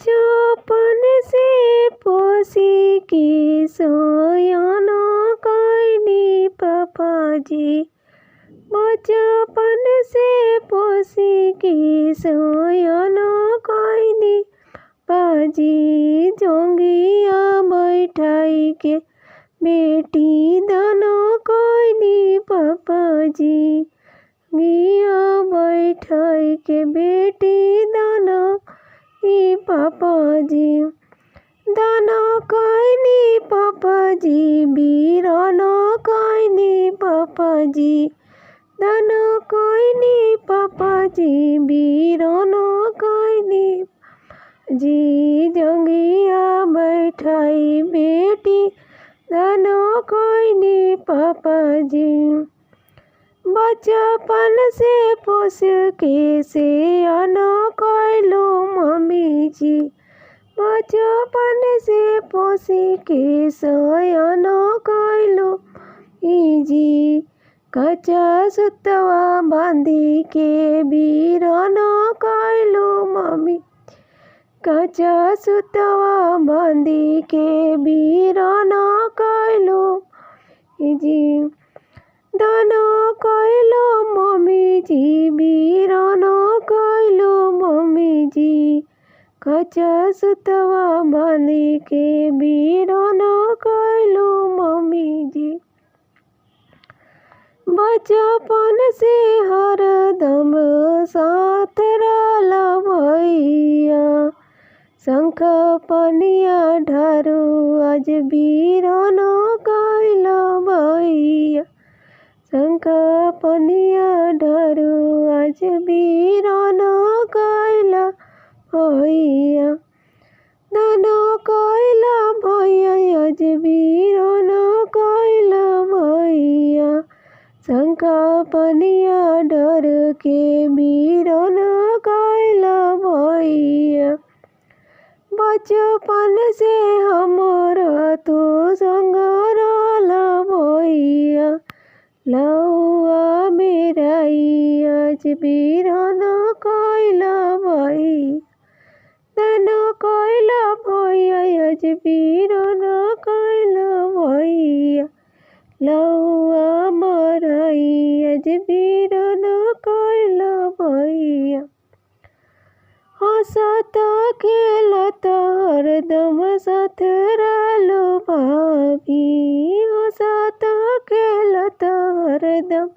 बचपन से पोसी के सयान कैनी पापाजी। बचपन से पोसी के सयान कैनी पाजी। जोंगिया बैठाई के बेटी दाना कैनी पापाजी। गिया बैठाई के बेटी दाना ई पापाजी। दाना कैनी पापाजी बीराना कैनी पापाजी। दाना कैनी पापाजी बीराना कैनी जी। जंगिया बैठाई बेटी दाना कैनी पापाजी। बचपन से पोस के सयान कैलो मम्मी जी। बचपन से पोस के सयान कैलो जी। कच्चा सुतवा बांधी के बीराना कैलो मम्मी। कच्चा सुतवा बांधी के बीराना कैलो जी। दाना कैलो मम्मी जी बीराना कैलो मम्मी जी। कच्चा सुतवा बांधी के बीराना कैलो मम्मी जी। बचपन से हरदम साथ रहला भैया। शंख पनिया ढारू आज बीराना कैला भैया। शंख पनिया ढारू आज बीराना कैला भैया। दाना कैला भैया आज बीराना कैला भैया। शंख पनिया ढार के बीराना कैला भैया। बचपन से हमारा तो संग रहला भैया। लौआ मेराई आज बीराना कैला भैया। दाना कैला भैया आज बीराना कैला भैया। लौआ मराई आज बीराना कैला भैया। हंसत खेलत हरदम साथ रहलो भाभी। हंसत खेलत हरदम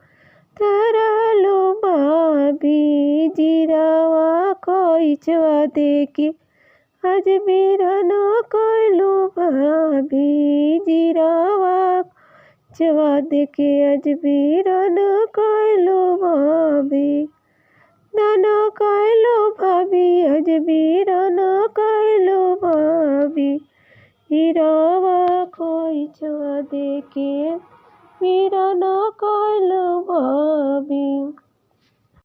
रहलो भाभी। जीरावा खोइचवा देके आज बीराना कैलो भाभी। जीरावा खोइचवा देके आज बीराना कैलो भाभी। दाना कैलो भाभी आज बीराना कैलो भाभी। जीरावा खोइचवा देके बीराना कैलो भाभी।